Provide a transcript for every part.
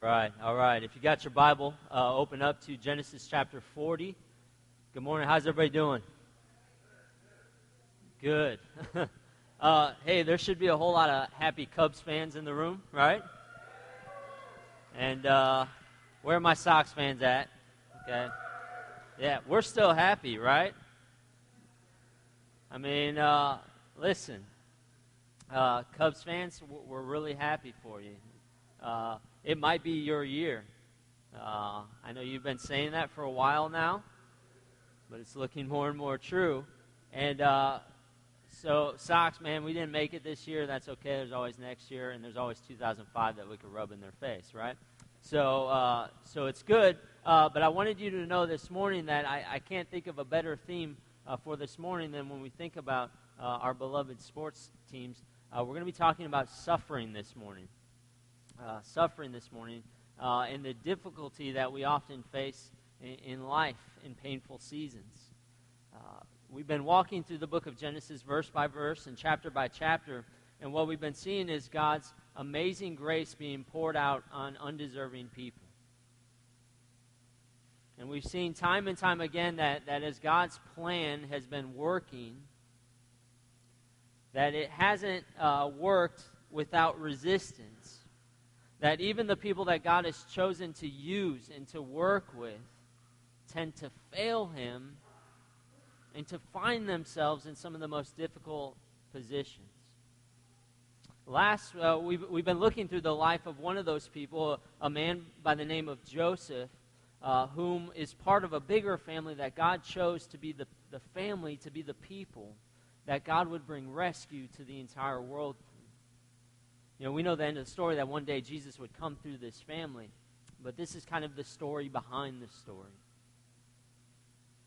Right, all right. If you got your Bible, open up to Genesis chapter 40. Good morning. How's everybody doing? Good. Hey, there should be a whole lot of happy Cubs fans in the room, right? And where are my Sox fans at? Okay. Yeah, we're still happy, right? I mean, listen, Cubs fans, we're really happy for you. It might be your year. I know you've been saying that for a while now, but it's looking more and more true. And so, Sox, man, we didn't make it this year. That's okay. There's always next year, and there's always 2005 that we could rub in their face, right? So it's good. But I wanted you to know this morning that I can't think of a better theme for this morning than when we think about our beloved sports teams. We're going to be talking about suffering this morning. And the difficulty that we often face in life in painful seasons. We've been walking through the book of Genesis verse by verse and chapter by chapter, and what we've been seeing is God's amazing grace being poured out on undeserving people. And we've seen time and time again that as God's plan has been working, that it hasn't worked without resistance. That even the people that God has chosen to use and to work with tend to fail Him and to find themselves in some of the most difficult positions. We've been looking through the life of one of those people, a man by the name of Joseph, whom is part of a bigger family that God chose to be the family, to be the people that God would bring rescue to the entire world. You know, we know the end of the story, that one day Jesus would come through this family. But this is kind of the story behind the story.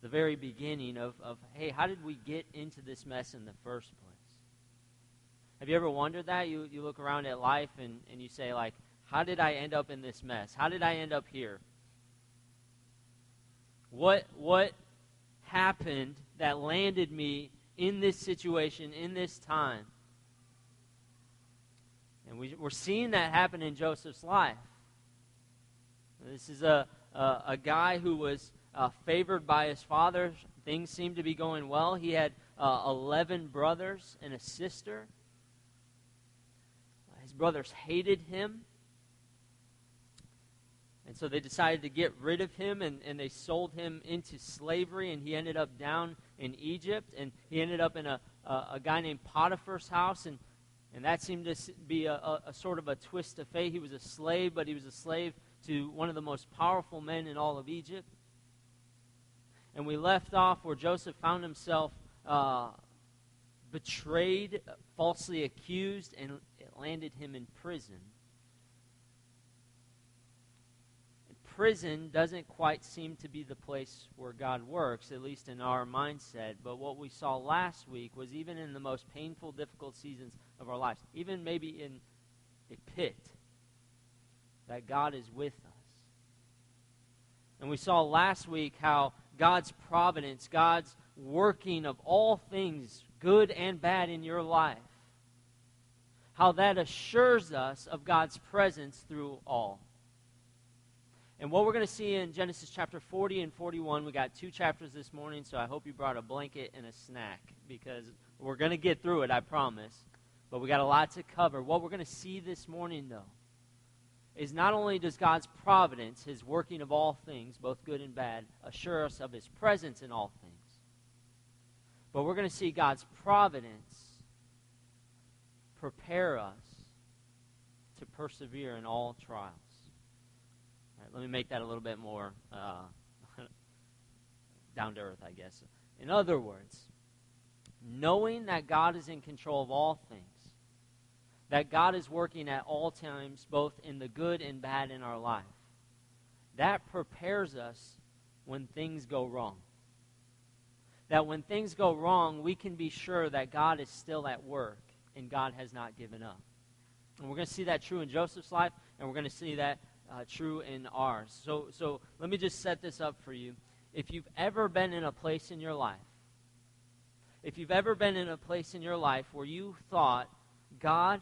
The very beginning of hey, how did we get into this mess in the first place? Have you ever wondered that? You look around at life and you say, like, how did I end up in this mess? How did I end up here? What happened that landed me in this situation, in this time? And we're seeing that happen in Joseph's life. This is a guy who was favored by his father. Things seemed to be going well. He had 11 brothers and a sister. His brothers hated him. And so they decided to get rid of him, and they sold him into slavery, and he ended up down in Egypt, and he ended up in a guy named Potiphar's house, and that seemed to be a sort of a twist of fate. He was a slave, but he was a slave to one of the most powerful men in all of Egypt. And we left off where Joseph found himself betrayed, falsely accused, and it landed him in prison. Prison doesn't quite seem to be the place where God works, at least in our mindset. But what we saw last week was even in the most painful, difficult seasons of our lives, even maybe in a pit, that God is with us. And we saw last week how God's providence, God's working of all things, good and bad in your life, how that assures us of God's presence through all. And what we're going to see in Genesis chapter 40 and 41, we got 2 chapters this morning, so I hope you brought a blanket and a snack, because we're going to get through it, I promise. But we got a lot to cover. What we're going to see this morning, though, is not only does God's providence, His working of all things, both good and bad, assure us of His presence in all things, but we're going to see God's providence prepare us to persevere in all trials. Let me make that a little bit more down to earth, I guess. In other words, knowing that God is in control of all things, that God is working at all times, both in the good and bad in our life, that prepares us when things go wrong. That when things go wrong, we can be sure that God is still at work and God has not given up. And we're going to see that true in Joseph's life, and we're going to see that true in ours. So let me just set this up for you. If you've ever been in a place in your life, where you thought, God,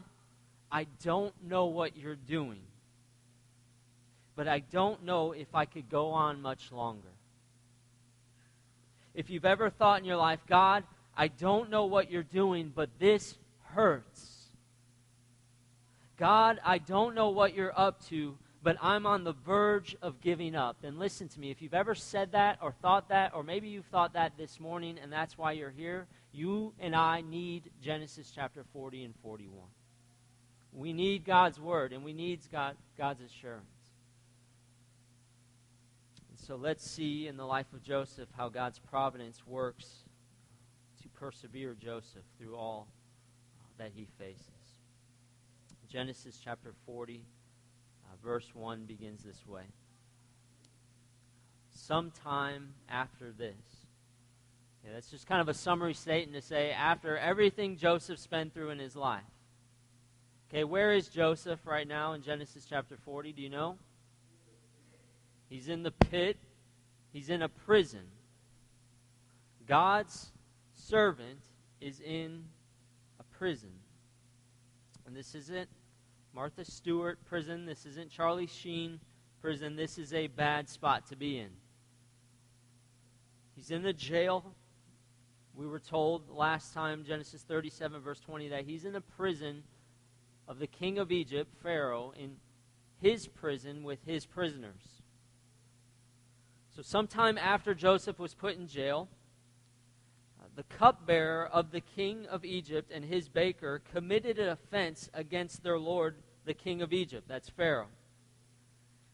I don't know what you're doing, but I don't know if I could go on much longer. If you've ever thought in your life, God, I don't know what you're doing, but this hurts. God, I don't know what you're up to, but I'm on the verge of giving up. And listen to me, if you've ever said that or thought that, or maybe you've thought that this morning and that's why you're here, you and I need Genesis chapter 40 and 41. We need God's word, and we need God's assurance. And so let's see in the life of Joseph how God's providence works to persevere Joseph through all that he faces. Genesis chapter 40, verse 1 begins this way. Sometime after this. Yeah, that's just kind of a summary statement to say after everything Joseph's been through in his life. Okay, where is Joseph right now in Genesis chapter 40? Do you know? He's in the pit. He's in a prison. God's servant is in a prison. And this isn't Martha Stewart prison. This isn't Charlie Sheen prison. This is a bad spot to be in. He's in the jail. We were told last time, Genesis 37, verse 20, that he's in a prison of the king of Egypt, Pharaoh, in his prison with his prisoners. So sometime after Joseph was put in jail, the cupbearer of the king of Egypt and his baker committed an offense against their lord, the king of Egypt. That's Pharaoh.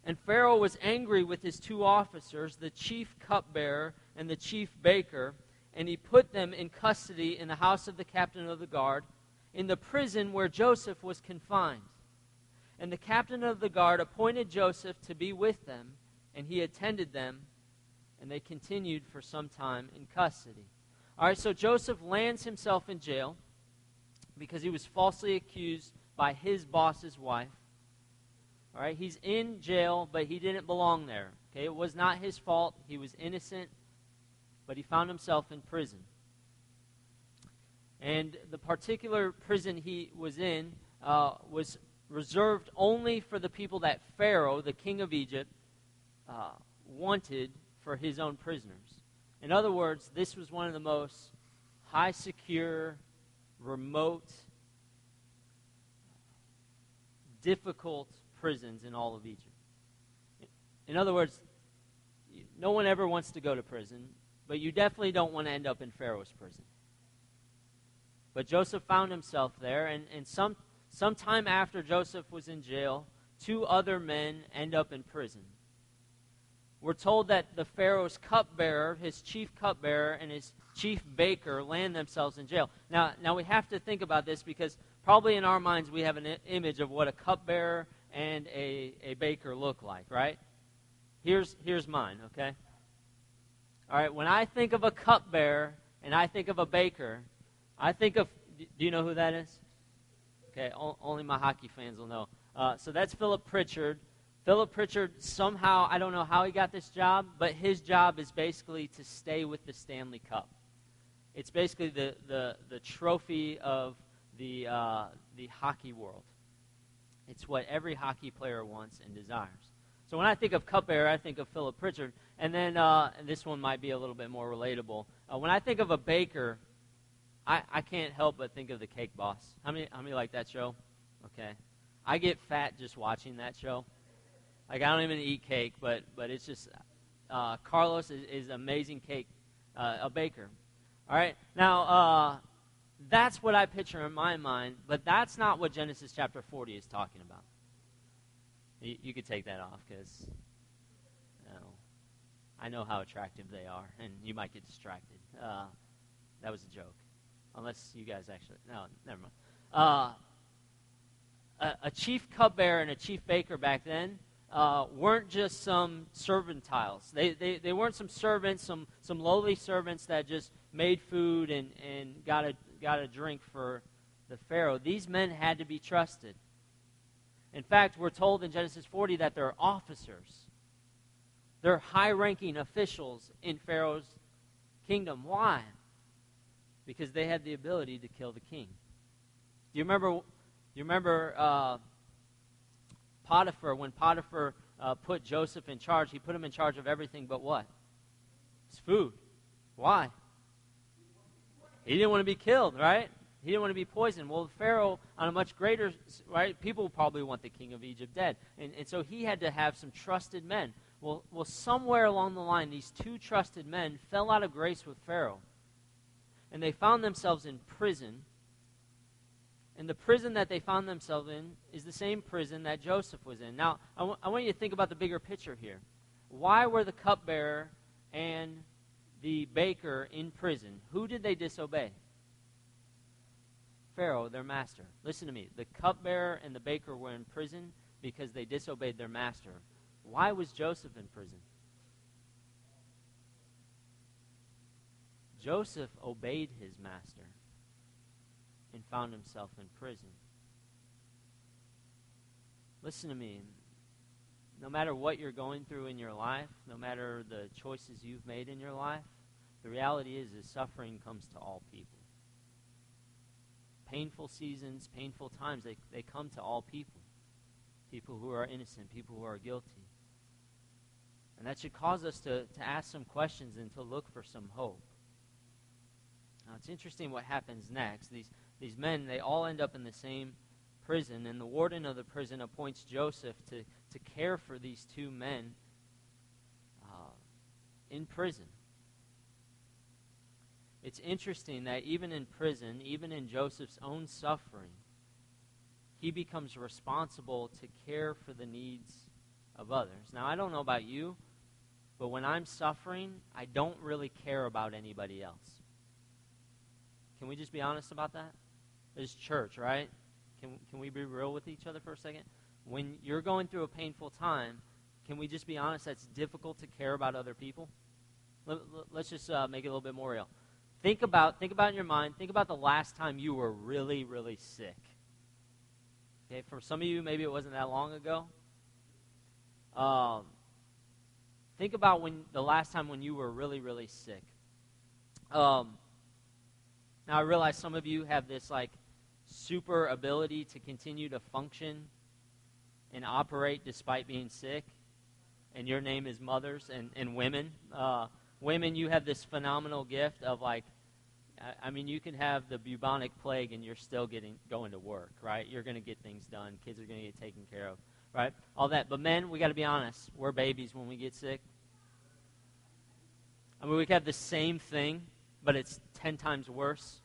And Pharaoh was angry with his two officers, the chief cupbearer and the chief baker, and he put them in custody in the house of the captain of the guard, in the prison where Joseph was confined. And the captain of the guard appointed Joseph to be with them, and he attended them, and they continued for some time in custody. All right, so Joseph lands himself in jail because he was falsely accused by his boss's wife. All right, he's in jail, but he didn't belong there. Okay, it was not his fault. He was innocent, but he found himself in prison. And the particular prison he was in was reserved only for the people that Pharaoh, the king of Egypt, wanted for his own prisoners. In other words, this was one of the most high-secure, remote, difficult prisons in all of Egypt. In other words, no one ever wants to go to prison, but you definitely don't want to end up in Pharaoh's prison. But Joseph found himself there, and sometime after Joseph was in jail, two other men end up in prison. We're told that the Pharaoh's cupbearer, his chief cupbearer, and his chief baker land themselves in jail. Now we have to think about this because probably in our minds we have an image of what a cupbearer and a baker look like, right? Here's mine, okay? All right, when I think of a cupbearer and I think of a baker, I think of, do you know who that is? Okay, only my hockey fans will know. So that's Philip Pritchard. Philip Pritchard, somehow, I don't know how he got this job, but his job is basically to stay with the Stanley Cup. It's basically the trophy of the hockey world. It's what every hockey player wants and desires. So when I think of cupbearer, I think of Philip Pritchard. And then, and this one might be a little bit more relatable. When I think of a baker, I can't help but think of the Cake Boss. How many like that show? Okay. I get fat just watching that show. Like, I don't even eat cake, but it's just, Carlos is amazing cake, a baker. All right? Now, that's what I picture in my mind, but that's not what Genesis chapter 40 is talking about. You could take that off because, I know how attractive they are, and you might get distracted. That was a joke. Unless you guys actually, no, never mind. A chief cupbearer and a chief baker back then weren't just some servantiles. They weren't some servants, some lowly servants that just made food and got a drink for the Pharaoh. These men had to be trusted. In fact, we're told in Genesis 40 that they're officers. They're high-ranking officials in Pharaoh's kingdom. Why? Because they had the ability to kill the king. Do you remember Potiphar, when Potiphar put Joseph in charge, he put him in charge of everything but what? His food. Why? He didn't want to be killed, right? He didn't want to be poisoned. Well, Pharaoh, on a much greater, right, people probably want the king of Egypt dead. And so he had to have some trusted men. Well, somewhere along the line, these two trusted men fell out of grace with Pharaoh. And they found themselves in prison. And the prison that they found themselves in is the same prison that Joseph was in. Now, I want you to think about the bigger picture here. Why were the cupbearer and the baker in prison? Who did they disobey? Pharaoh, their master. Listen to me. The cupbearer and the baker were in prison because they disobeyed their master. Why was Joseph in prison? Joseph obeyed his master and found himself in prison. Listen to me. No matter what you're going through in your life, no matter the choices you've made in your life, the reality is suffering comes to all people. Painful seasons, painful times, they come to all people. People who are innocent, people who are guilty. And that should cause us to ask some questions and to look for some hope. Now, it's interesting what happens next. These men, they all end up in the same prison, and the warden of the prison appoints Joseph to care for these two men in prison. It's interesting that even in prison, even in Joseph's own suffering, he becomes responsible to care for the needs of others. Now, I don't know about you, but when I'm suffering, I don't really care about anybody else. Can we just be honest about that? It's church, right? Can we be real with each other for a second? When you're going through a painful time, can we just be honest that it's difficult to care about other people? Let's just make it a little bit more real. Think about in your mind, think about the last time you were really, really sick. Okay, for some of you, maybe it wasn't that long ago. Think about the last time when you were really, really sick. Now, I realize some of you have this, super ability to continue to function and operate despite being sick, and your name is mothers and women. Women, you have this phenomenal gift of, you can have the bubonic plague and you're still going to work, right? You're going to get things done. Kids are going to get taken care of, right? All that. But men, we got to be honest. We're babies when we get sick. We can have the same thing, but it's 10 times worse.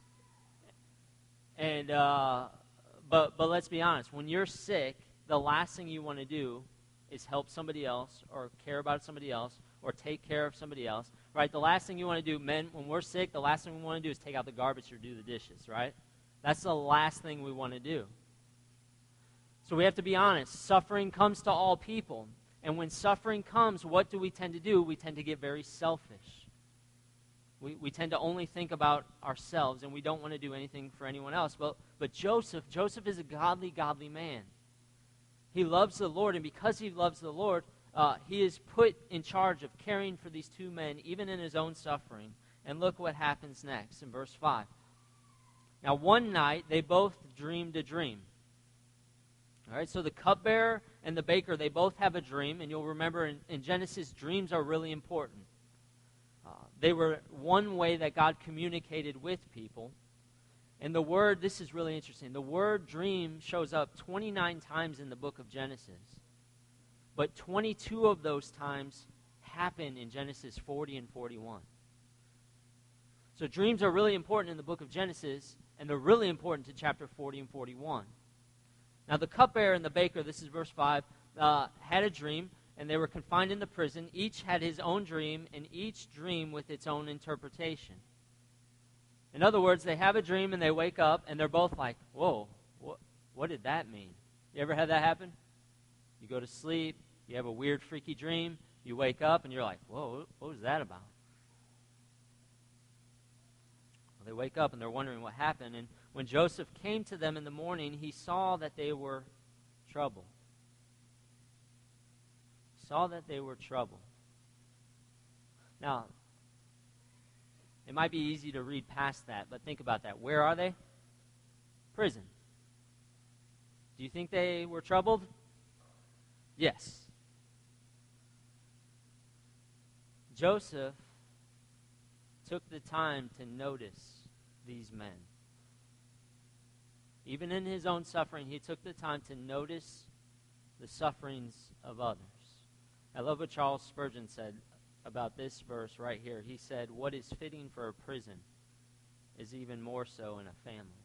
And but let's be honest. When you're sick, the last thing you want to do is help somebody else or care about somebody else or take care of somebody else, right? The last thing you want to do, men, when we're sick, the last thing we want to do is take out the garbage or do the dishes, right? That's the last thing we want to do. So we have to be honest. Suffering comes to all people. And when suffering comes, what do we tend to do? We tend to get very selfish. We tend to only think about ourselves, and we don't want to do anything for anyone else. But Joseph is a godly man. He loves the Lord, and because he loves the Lord, he is put in charge of caring for these two men, even in his own suffering. And look what happens next in verse 5. Now, one night, they both dreamed a dream. All right, so the cupbearer and the baker, they both have a dream. And you'll remember in Genesis, dreams are really important. They were one way that God communicated with people. And the word, this is really interesting, the word dream shows up 29 times in the book of Genesis. But 22 of those times happen in Genesis 40 and 41. So dreams are really important in the book of Genesis, and they're really important to chapter 40 and 41. Now the cupbearer and the baker, this is verse 5, had a dream, and they were confined in the prison. Each had his own dream, and each dream with its own interpretation. In other words, they have a dream, and they wake up, and they're both like, whoa, what did that mean? You ever had that happen? You go to sleep, you have a weird, freaky dream, you wake up, and you're like, whoa, what was that about? Well, they wake up, and they're wondering what happened. And when Joseph came to them in the morning, he saw that they were troubled. Saw that they were troubled. Now, it might be easy to read past that, but think about that. Where are they? Prison. Do you think they were troubled? Yes. Joseph took the time to notice these men. Even in his own suffering, he took the time to notice the sufferings of others. I love what Charles Spurgeon said about this verse right here. He said, "What is fitting for a prison is even more so in a family."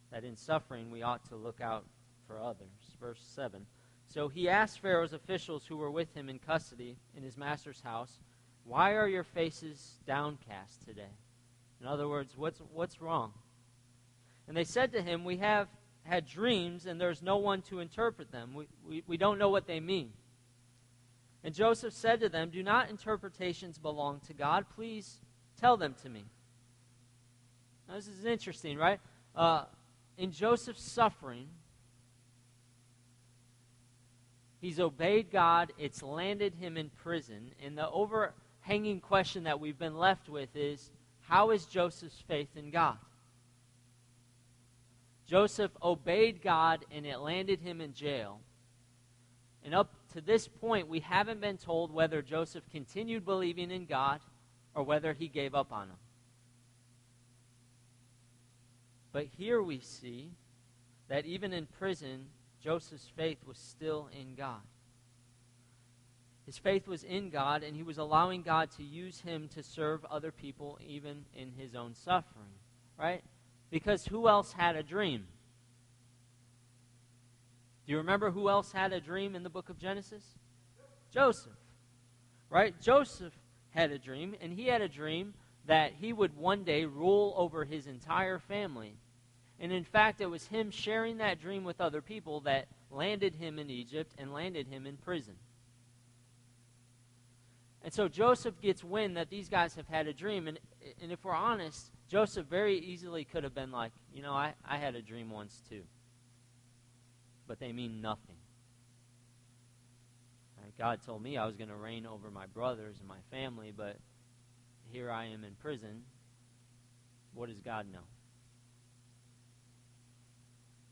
That in suffering we ought to look out for others. Verse 7. So he asked Pharaoh's officials who were with him in custody in his master's house, "Why are your faces downcast today?" In other words, what's wrong? And they said to him, "We have had dreams, and there's no one to interpret them. We don't know what they mean." And Joseph said to them, "Do not interpretations belong to God? Please tell them to me." Now, this is interesting, right? In Joseph's suffering, he's obeyed God. It's landed him in prison. And the overhanging question that we've been left with is, how is Joseph's faith in God? Joseph obeyed God, and it landed him in jail. And up to this point, we haven't been told whether Joseph continued believing in God or whether he gave up on him. But here we see that even in prison, Joseph's faith was still in God. His faith was in God, and he was allowing God to use him to serve other people even in his own suffering, right? Because who else had a dream? Do you remember who else had a dream in the book of Genesis? Joseph, right? Joseph had a dream, and he had a dream that he would one day rule over his entire family. And in fact, it was him sharing that dream with other people that landed him in Egypt and landed him in prison. And so Joseph gets wind that these guys have had a dream. And if we're honest, Joseph very easily could have been like, I had a dream once too. But they mean nothing. Right? God told me I was going to reign over my brothers and my family, but here I am in prison. What does God know?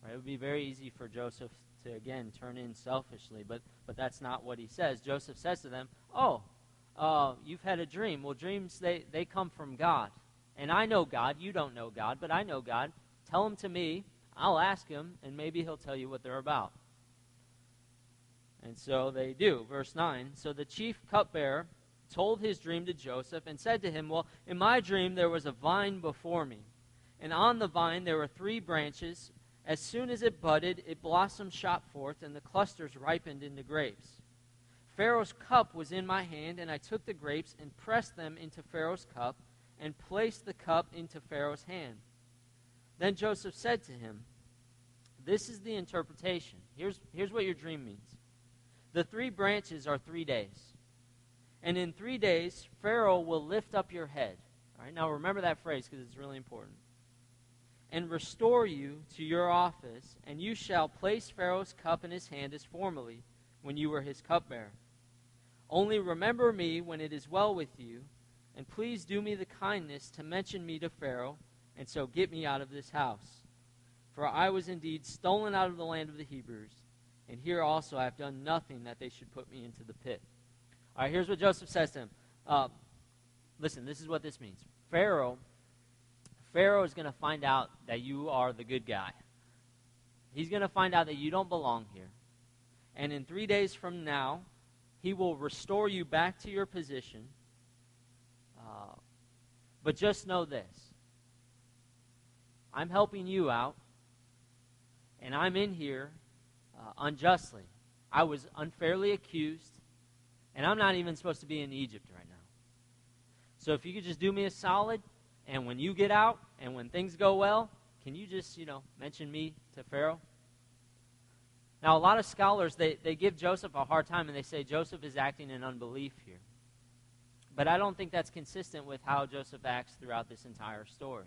Right? It would be very easy for Joseph to, again, turn in selfishly, but that's not what he says. Joseph says to them, you've had a dream. Well, dreams, they come from God. And I know God. You don't know God, but I know God. Tell them to me. I'll ask him, and maybe he'll tell you what they're about. And so they do. Verse 9, so the chief cupbearer told his dream to Joseph and said to him, well, in my dream there was a vine before me, and on the vine there were 3 branches. As soon as it budded, it blossomed shot forth, and the clusters ripened into grapes. Pharaoh's cup was in my hand, and I took the grapes and pressed them into Pharaoh's cup and placed the cup into Pharaoh's hand. Then Joseph said to him, this is the interpretation. Here's what your dream means. The 3 branches are 3 days. And in 3 days, Pharaoh will lift up your head. All right, now remember that phrase because it's really important. And restore you to your office, and you shall place Pharaoh's cup in his hand as formerly, when you were his cupbearer. Only remember me when it is well with you, and please do me the kindness to mention me to Pharaoh, and so get me out of this house. For I was indeed stolen out of the land of the Hebrews, and here also I have done nothing that they should put me into the pit. All right, here's what Joseph says to him. Listen, this is what this means. Pharaoh is going to find out that you are the good guy. He's going to find out that you don't belong here. And in 3 days from now, he will restore you back to your position. But just know this. I'm helping you out, and I'm in here unjustly. I was unfairly accused, and I'm not even supposed to be in Egypt right now. So if you could just do me a solid, and when you get out, and when things go well, can you just, mention me to Pharaoh? Now, a lot of scholars, they give Joseph a hard time, and they say Joseph is acting in unbelief here. But I don't think that's consistent with how Joseph acts throughout this entire story.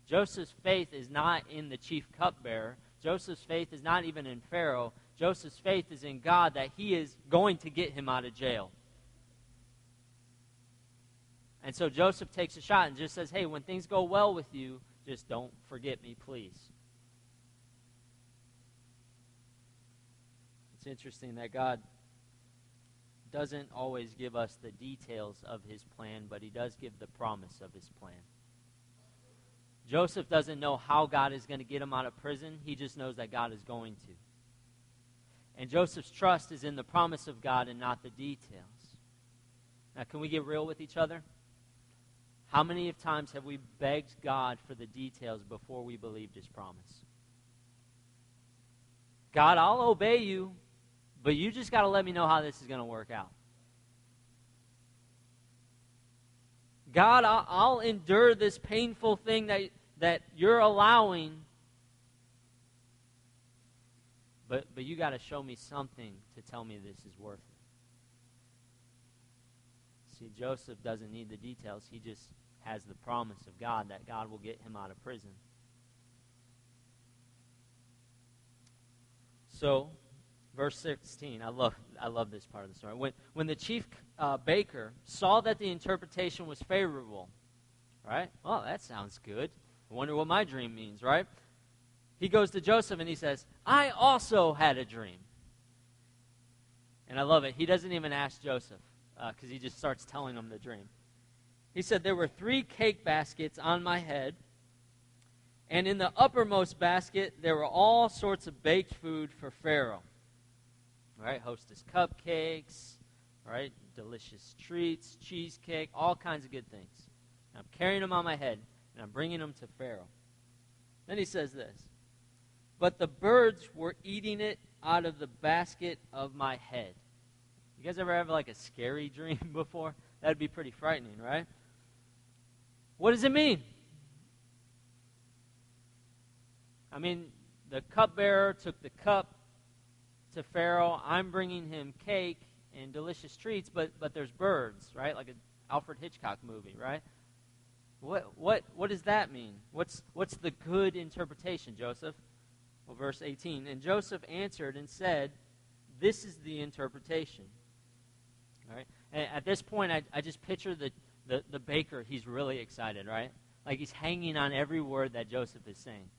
Joseph's faith is not in the chief cupbearer. Joseph's faith is not even in Pharaoh. Joseph's faith is in God that he is going to get him out of jail. And so Joseph takes a shot and just says, hey, when things go well with you, just don't forget me, please. It's interesting that God doesn't always give us the details of his plan, but he does give the promise of his plan. Joseph doesn't know how God is going to get him out of prison. He just knows that God is going to. And Joseph's trust is in the promise of God and not the details. Now, can we get real with each other? How many times have we begged God for the details before we believed his promise? God, I'll obey you, but you just got to let me know how this is going to work out. God, I'll endure this painful thing that you're allowing, but you got to show me something to tell me this is worth it. See, Joseph doesn't need the details. He just has the promise of God that God will get him out of prison. So, verse 16, I love this part of the story. When the chief baker saw that the interpretation was favorable, right? Well, that sounds good. I wonder what my dream means, right? He goes to Joseph and he says, I also had a dream. And I love it. He doesn't even ask Joseph because he just starts telling him the dream. He said, there were 3 cake baskets on my head, and in the uppermost basket there were all sorts of baked food for Pharaoh. Right, Hostess cupcakes, right, delicious treats, cheesecake, all kinds of good things. And I'm carrying them on my head, and I'm bringing them to Pharaoh. Then he says this, but the birds were eating it out of the basket of my head. You guys ever have like a scary dream before? That'd be pretty frightening, right? What does it mean? I mean, the cupbearer took the cup to Pharaoh. I'm bringing him cake and delicious treats, but there's birds, right? Like an Alfred Hitchcock movie, right? What does that mean? What's the good interpretation, Joseph? Well, verse 18, and Joseph answered and said, this is the interpretation. All right? And at this point, I just picture the baker. He's really excited, right? Like he's hanging on every word that Joseph is saying.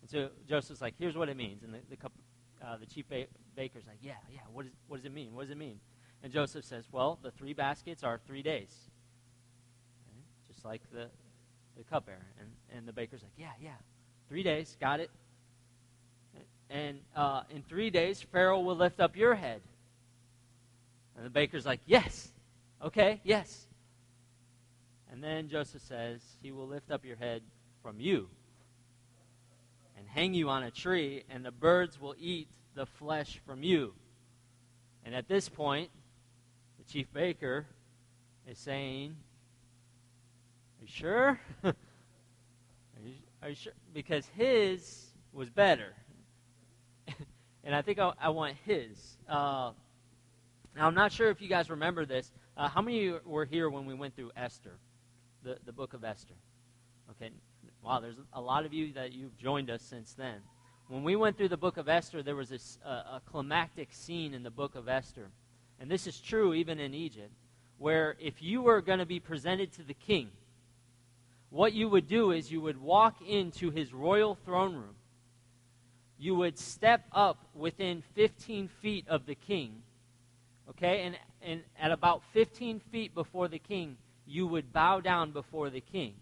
And so Joseph's like, here's what it means. And the chief baker's like, yeah, what does it mean? What does it mean? And Joseph says, well, the 3 baskets are 3 days. Okay? Just like the cupbearer. And the baker's like, yeah, 3 days, got it. And in 3 days, Pharaoh will lift up your head. And the baker's like, yes, okay, yes. And then Joseph says, he will lift up your head from you and hang you on a tree, and the birds will eat the flesh from you. And at this point, the chief baker is saying, are you sure? Are you sure? Because his was better. And I think I want his. Now, I'm not sure if you guys remember this. How many of you were here when we went through Esther, the book of Esther? Okay. Wow, there's a lot of you that you've joined us since then. When we went through the book of Esther, there was a climactic scene in the book of Esther. And this is true even in Egypt, where if you were going to be presented to the king, what you would do is you would walk into his royal throne room. You would step up within 15 feet of the king, okay? And at about 15 feet before the king, you would bow down before the king.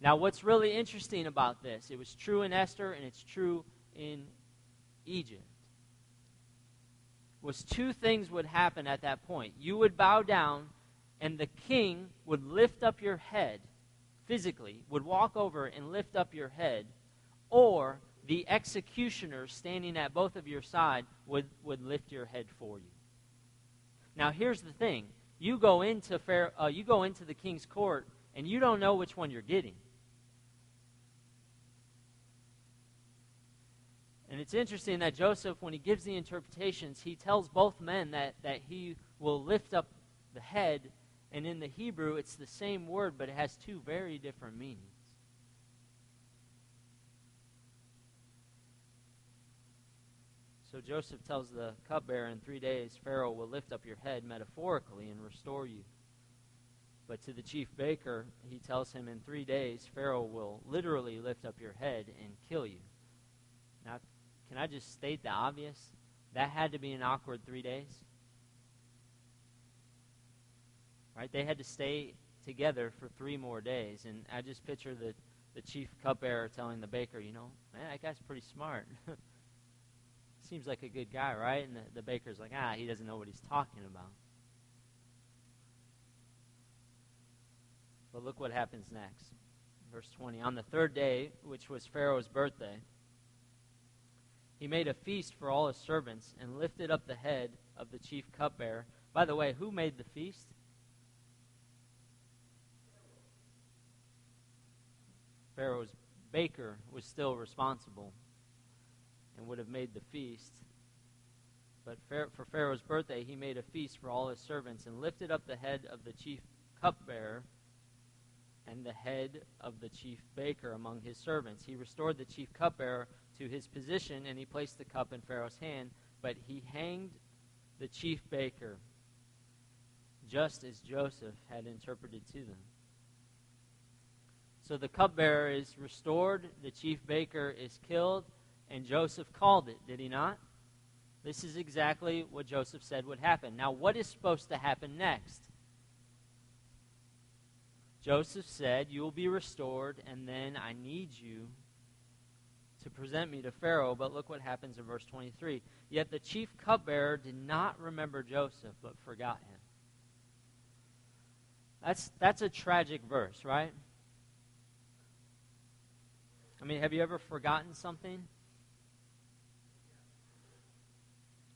Now, what's really interesting about this, it was true in Esther and it's true in Egypt, was 2 things would happen at that point. You would bow down and the king would lift up your head physically, would walk over and lift up your head, or the executioner standing at both of your side would lift your head for you. Now, here's the thing. You go into the king's court and you don't know which one you're getting. And it's interesting that Joseph, when he gives the interpretations, he tells both men that he will lift up the head, and in the Hebrew it's the same word, but it has 2 very different meanings. So Joseph tells the cupbearer, in 3 days Pharaoh will lift up your head metaphorically and restore you. But to the chief baker, he tells him in 3 days Pharaoh will literally lift up your head and kill you. Now, can I just state the obvious? That had to be an awkward 3 days. Right? They had to stay together for 3 more days. And I just picture the chief cupbearer telling the baker, man, that guy's pretty smart. Seems like a good guy, right? And the baker's like, he doesn't know what he's talking about. But look what happens next. Verse 20, on the 3rd day, which was Pharaoh's birthday, he made a feast for all his servants and lifted up the head of the chief cupbearer. By the way, who made the feast? Pharaoh's baker was still responsible and would have made the feast. But for Pharaoh's birthday, he made a feast for all his servants and lifted up the head of the chief cupbearer and the head of the chief baker among his servants. He restored the chief cupbearer to his position, and he placed the cup in Pharaoh's hand, but he hanged the chief baker, just as Joseph had interpreted to them. So the cupbearer is restored, the chief baker is killed, and Joseph called it, did he not? This is exactly what Joseph said would happen. Now, what is supposed to happen next? Joseph said, you will be restored, and then I need you to present me to Pharaoh. But look what happens in verse 23. Yet the chief cupbearer did not remember Joseph, but forgot him. That's a tragic verse, right? I mean, have you ever forgotten something?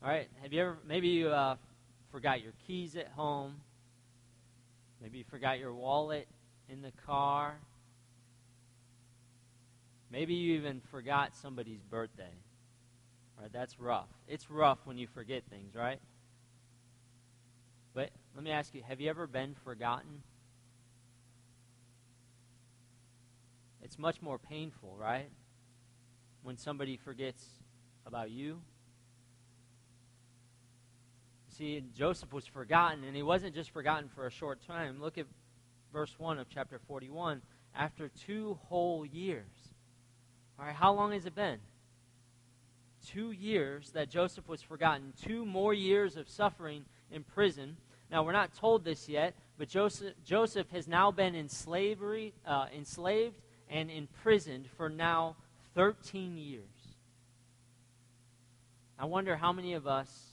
All right, have you ever, maybe you forgot your keys at home. Maybe you forgot your wallet in the car. Maybe you even forgot somebody's birthday. All right, that's rough. It's rough when you forget things, right? But let me ask you, have you ever been forgotten? It's much more painful, right? When somebody forgets about you. See, Joseph was forgotten, and he wasn't just forgotten for a short time. Look at verse 1 of chapter 41. After 2 whole years. All right, how long has it been? 2 years that Joseph was forgotten. 2 more years of suffering in prison. Now, we're not told this yet, but Joseph has now been enslaved and imprisoned for now 13 years. I wonder how many of us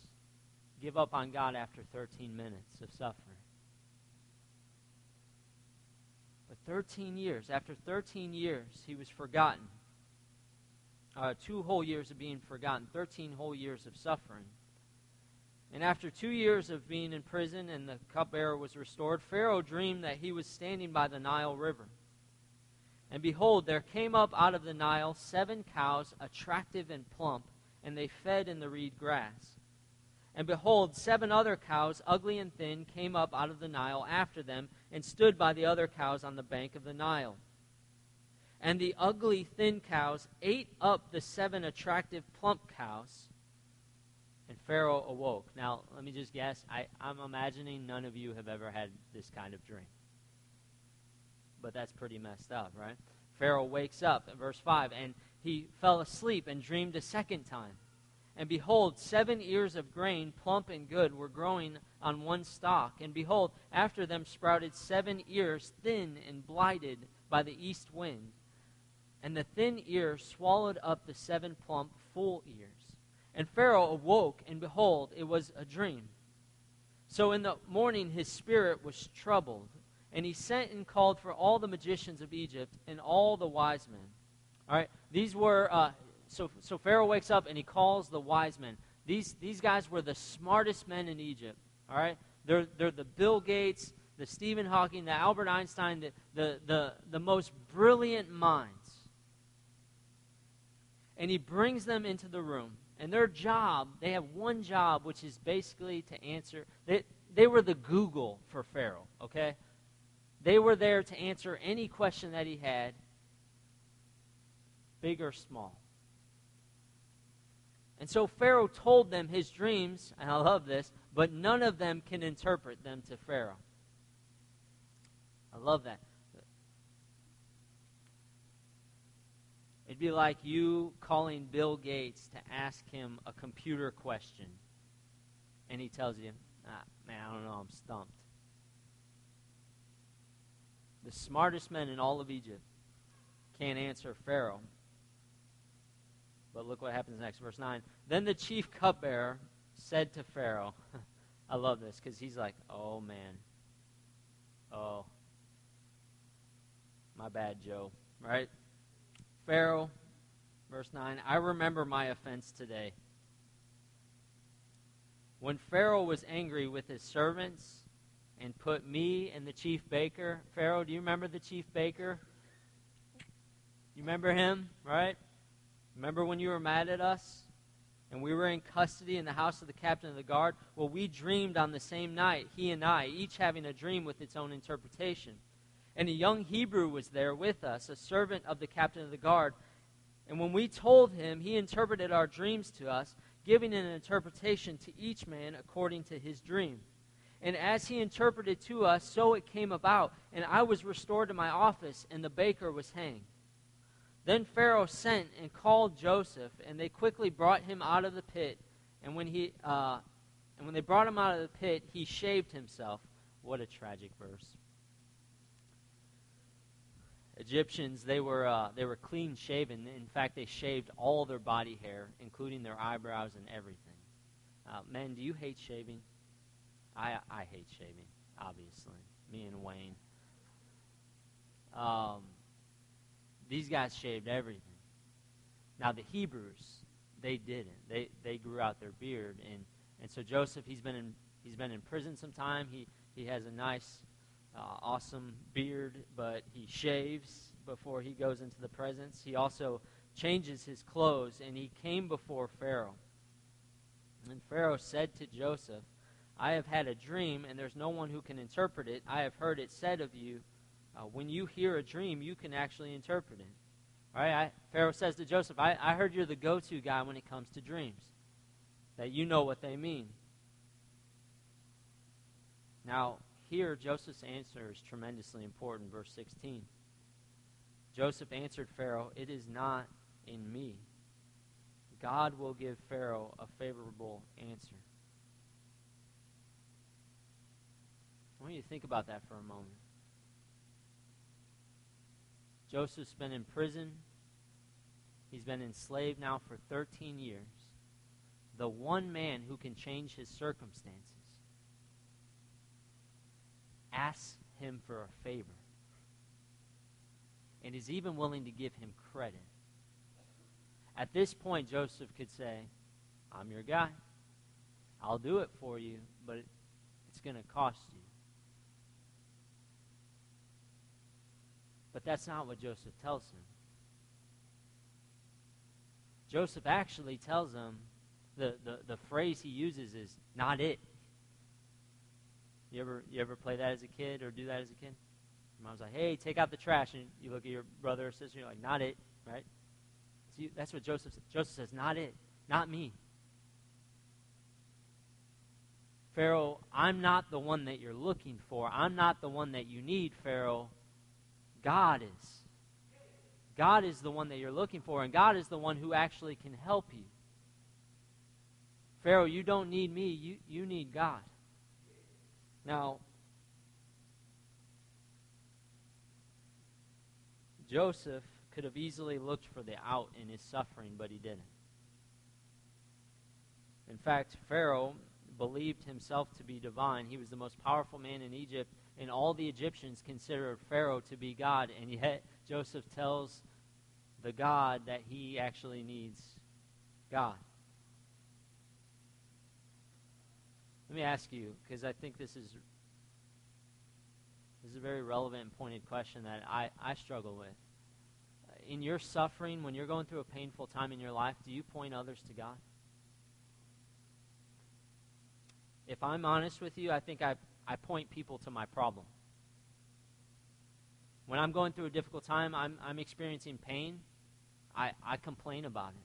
give up on God after 13 minutes of suffering. But 13 years, after 13 years, he was forgotten. 2 whole years of being forgotten, 13 whole years of suffering. And after 2 years of being in prison and the cupbearer was restored, Pharaoh dreamed that he was standing by the Nile River. And behold, there came up out of the Nile 7 cows, attractive and plump, and they fed in the reed grass. And behold, 7 other cows, ugly and thin, came up out of the Nile after them, and stood by the other cows on the bank of the Nile. And the ugly, thin cows ate up the 7 attractive, plump cows, and Pharaoh awoke. Now, let me just guess. I'm imagining none of you have ever had this kind of dream. But that's pretty messed up, right? Pharaoh wakes up in verse 5, and he fell asleep and dreamed a second time. And behold, 7 ears of grain, plump and good, were growing on one stalk. And behold, after them sprouted 7 ears, thin and blighted by the east wind. And the thin ears swallowed up the 7 plump, full ears. And Pharaoh awoke, and behold, it was a dream. So in the morning his spirit was troubled, and he sent and called for all the magicians of Egypt and all the wise men. All right, these were... So Pharaoh wakes up and he calls the wise men. These guys were the smartest men in Egypt. All right, they're the Bill Gates, the Stephen Hawking, the Albert Einstein, the most brilliant minds. And he brings them into the room. And their job, they have one job, which is basically to answer. They were the Google for Pharaoh. Okay, they were there to answer any question that he had, big or small. And so Pharaoh told them his dreams, and I love this, but none of them can interpret them to Pharaoh. I love that. It'd be like you calling Bill Gates to ask him a computer question, and he tells you, man, I don't know, I'm stumped. The smartest men in all of Egypt can't answer Pharaoh. But look what happens next, verse 9. Then the chief cupbearer said to Pharaoh, I love this because he's like, oh man, oh, my bad, Joe, right? Pharaoh, verse 9, I remember my offense today. When Pharaoh was angry with his servants and put me and the chief baker, Pharaoh, do you remember the chief baker? You remember him, right? Remember when you were mad at us? And we were in custody in the house of the captain of the guard? Well, we dreamed on the same night, he and I, each having a dream with its own interpretation. And a young Hebrew was there with us, a servant of the captain of the guard. And when we told him, he interpreted our dreams to us, giving an interpretation to each man according to his dream. And as he interpreted to us, so it came about. And I was restored to my office, and the baker was hanged. Then Pharaoh sent and called Joseph, and they quickly brought him out of the pit. And when they brought him out of the pit, he shaved himself. What a tragic verse. Egyptians, they were clean shaven. In fact, they shaved all their body hair, including their eyebrows and everything. Men, do you hate shaving? I hate shaving, obviously. Me and Wayne. These guys shaved everything. Now the Hebrews, they didn't. They grew out their beard, and so Joseph, he's been in prison some time. He has a nice, awesome beard, but he shaves before he goes into the presence. He also changes his clothes, and he came before Pharaoh. And Pharaoh said to Joseph, I have had a dream, and there's no one who can interpret it. I have heard it said of you, when you hear a dream, you can actually interpret it. All right, Pharaoh says to Joseph, I heard you're the go-to guy when it comes to dreams, that you know what they mean. Now, here, Joseph's answer is tremendously important. Verse 16. Joseph answered Pharaoh, it is not in me. God will give Pharaoh a favorable answer. I want you to think about that for a moment. Joseph's been in prison. He's been enslaved now for 13 years. The one man who can change his circumstances asks him for a favor and is even willing to give him credit. At this point, Joseph could say, I'm your guy. I'll do it for you, but it's going to cost you. But that's not what Joseph tells him. Joseph actually tells him, the phrase he uses is, not it. You ever play that as a kid or do that as a kid? Your mom's like, hey, take out the trash, and you look at your brother or sister, and you're like, not it, right? See, that's what Joseph says. Joseph says, not it, not me. Pharaoh, I'm not the one that you're looking for. I'm not the one that you need, Pharaoh. God is. God is the one that you're looking for, and God is the one who actually can help you. Pharaoh, you don't need me, you need God. Now, Joseph could have easily looked for the out in his suffering, but he didn't. In fact, Pharaoh believed himself to be divine. He was the most powerful man in Egypt, and all the Egyptians considered Pharaoh to be God, and yet Joseph tells the God that he actually needs God. Let me ask you, because I think this is a very relevant and pointed question that I struggle with. In your suffering, when you're going through a painful time in your life, do you point others to God? If I'm honest with you, I think I point people to my problem. When I'm going through a difficult time, I'm experiencing pain, I complain about it.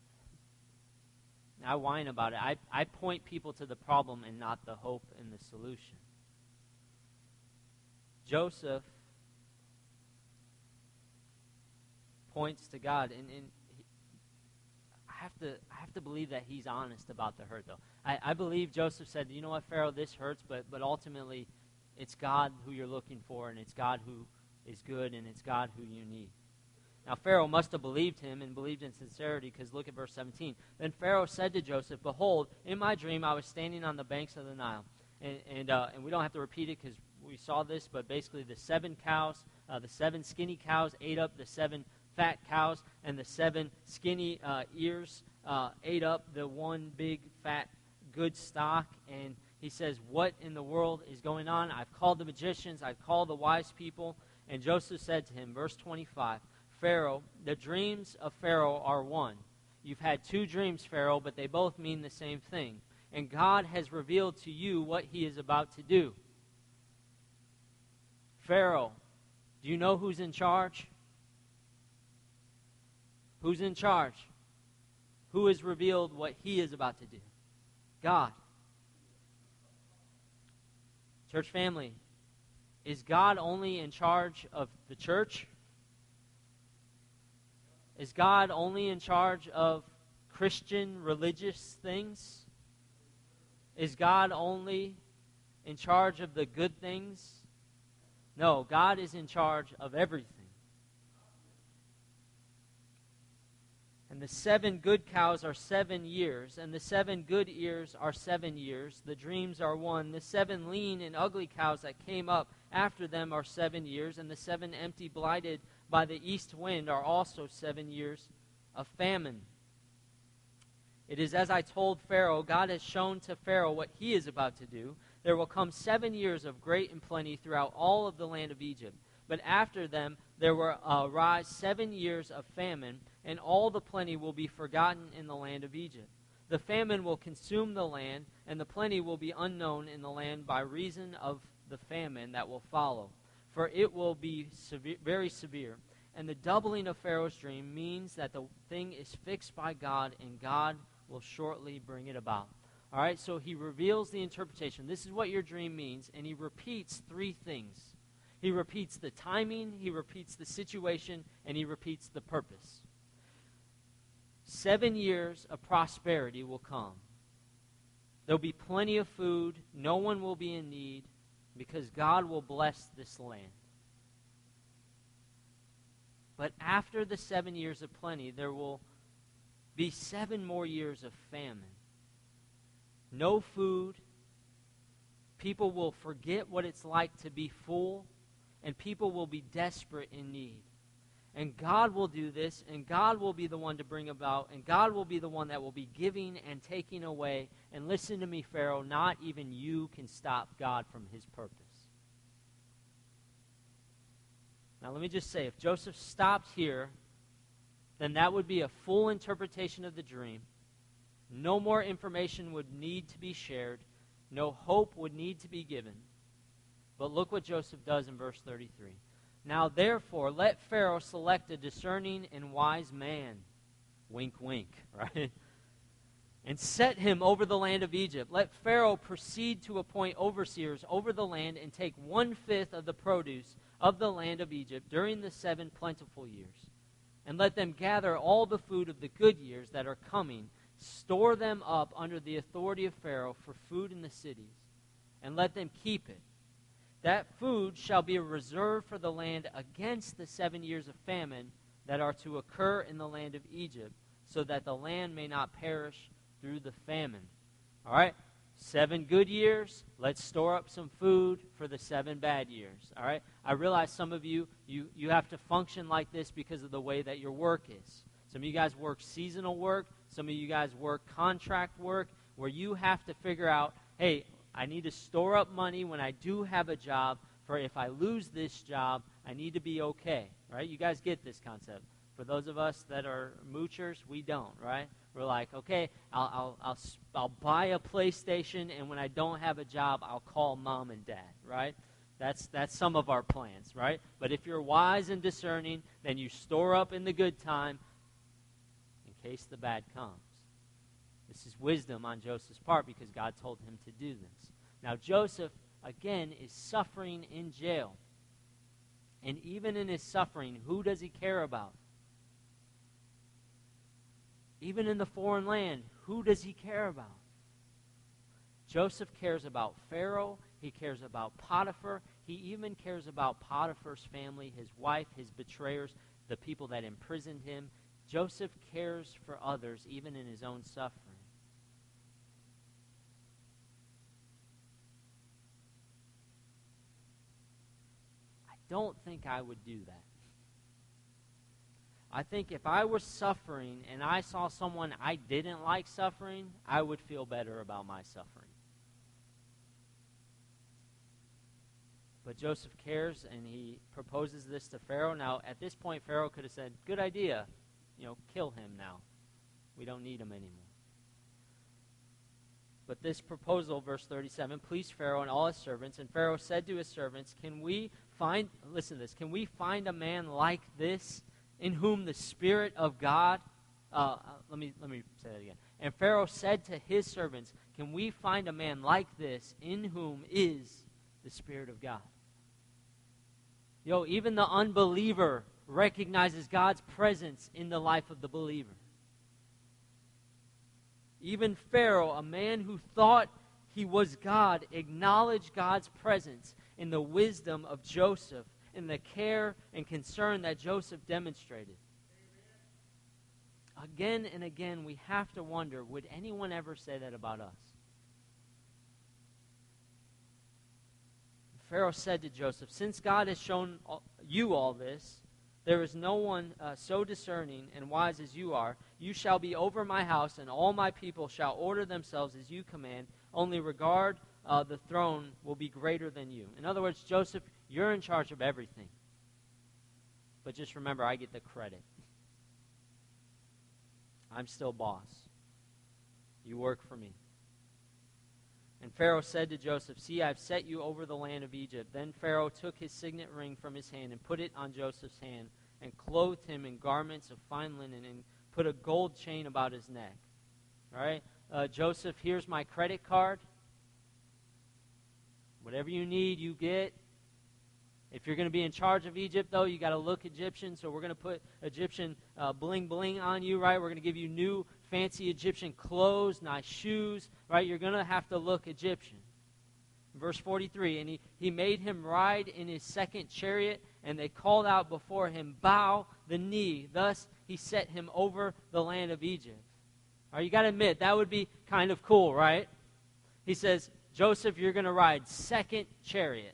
I whine about it. I point people to the problem and not the hope and the solution. Joseph points to God, and I have to believe that he's honest about the hurt, though. I believe Joseph said, you know what, Pharaoh, this hurts, but ultimately it's God who you're looking for, and it's God who is good and it's God who you need. Now Pharaoh must have believed him and believed in sincerity, because look at verse 17. Then Pharaoh said to Joseph, behold, in my dream I was standing on the banks of the Nile. And we don't have to repeat it because we saw this, but basically the 7 cows, the 7 skinny cows ate up the 7 fat cows, and the 7 skinny ears ate up the one big fat good stock. And he says, what in the world is going on? I've called the magicians, I've called the wise people. And Joseph said to him, verse 25, Pharaoh, the dreams of Pharaoh are one. You've had 2 dreams, Pharaoh, but they both mean the same thing. And God has revealed to you what he is about to do. Pharaoh, do you know who's in charge? Who's in charge? Who has revealed what he is about to do? God. Church family, is God only in charge of the church? Is God only in charge of Christian religious things? Is God only in charge of the good things? No, God is in charge of everything. And the 7 good cows are 7 years, and the 7 good ears are 7 years. The dreams are one. The 7 lean and ugly cows that came up after them are 7 years, and the 7 empty, blighted by the east wind are also 7 years of famine. It is as I told Pharaoh. God has shown to Pharaoh what he is about to do. There will come 7 years of great and plenty throughout all of the land of Egypt. But after them there will arise 7 years of famine, and all the plenty will be forgotten in the land of Egypt. The famine will consume the land, and the plenty will be unknown in the land by reason of the famine that will follow. For it will be very severe. And the doubling of Pharaoh's dream means that the thing is fixed by God, and God will shortly bring it about. All right, so he reveals the interpretation. This is what your dream means, and he repeats 3 things. He repeats the timing, he repeats the situation, and he repeats the purpose. 7 years of prosperity will come. There'll be plenty of food. No one will be in need, because God will bless this land. But after the 7 years of plenty, there will be 7 more years of famine. No food. People will forget what it's like to be full, and people will be desperate in need. And God will do this, and God will be the one to bring about, and God will be the one that will be giving and taking away. And listen to me, Pharaoh, not even you can stop God from his purpose. Now let me just say, if Joseph stopped here, then that would be a full interpretation of the dream. No more information would need to be shared. No hope would need to be given. But look what Joseph does in verse 33. Now therefore, let Pharaoh select a discerning and wise man. Wink, wink, right? And set him over the land of Egypt. Let Pharaoh proceed to appoint overseers over the land and take 1/5 of the produce of the land of Egypt during the 7 plentiful years. And let them gather all the food of the good years that are coming, store them up under the authority of Pharaoh for food in the cities, and let them keep it. That food shall be a reserve for the land against the 7 years of famine that are to occur in the land of Egypt, so that the land may not perish through the famine. All right? 7 good years, let's store up some food for the 7 bad years. All right? I realize some of you have to function like this because of the way that your work is. Some of you guys work seasonal work. Some of you guys work contract work, where you have to figure out, hey, I need to store up money when I do have a job, for if I lose this job, I need to be okay, right? You guys get this concept. For those of us that are moochers, we don't, right? We're like, okay, I'll buy a PlayStation, and when I don't have a job, I'll call mom and dad, right? That's some of our plans, right? But if you're wise and discerning, then you store up in the good time in case the bad comes. This is wisdom on Joseph's part, because God told him to do this. Now Joseph, again, is suffering in jail. And even in his suffering, who does he care about? Even in the foreign land, who does he care about? Joseph cares about Pharaoh. He cares about Potiphar. He even cares about Potiphar's family, his wife, his betrayers, the people that imprisoned him. Joseph cares for others, even in his own suffering. I don't think I would do that. I think if I was suffering and I saw someone I didn't like suffering, I would feel better about my suffering. But Joseph cares, and he proposes this to Pharaoh. Now, at this point, Pharaoh could have said, good idea, kill him now. We don't need him anymore. But this proposal, verse 37, pleased Pharaoh and all his servants. And Pharaoh said to his servants, can we find a man like this in whom the Spirit of God, let me say that again. And Pharaoh said to his servants, can we find a man like this in whom is the Spirit of God? Even the unbeliever recognizes God's presence in the life of the believer. Even Pharaoh, a man who thought he was God, acknowledged God's presence in the wisdom of Joseph, in the care and concern that Joseph demonstrated. Again and again, we have to wonder, would anyone ever say that about us? Pharaoh said to Joseph, since God has shown you all this, there is no one so discerning and wise as you are. You shall be over my house, and all my people shall order themselves as you command. Only regard the throne will be greater than you. In other words, Joseph, you're in charge of everything. But just remember, I get the credit. I'm still boss. You work for me. And Pharaoh said to Joseph, see, I've set you over the land of Egypt. Then Pharaoh took his signet ring from his hand and put it on Joseph's hand and clothed him in garments of fine linen and put a gold chain about his neck. All right? Joseph, here's my credit card. Whatever you need, you get. If you're going to be in charge of Egypt, though, you got to look Egyptian, so we're going to put Egyptian bling-bling on you, right? We're going to give you new fancy Egyptian clothes, nice shoes, right? You're going to have to look Egyptian. Verse 43, and he made him ride in his second chariot, and they called out before him, bow the knee. Thus he set him over the land of Egypt. All right, you got to admit, that would be kind of cool, right? He says, Joseph, you're going to ride second chariot.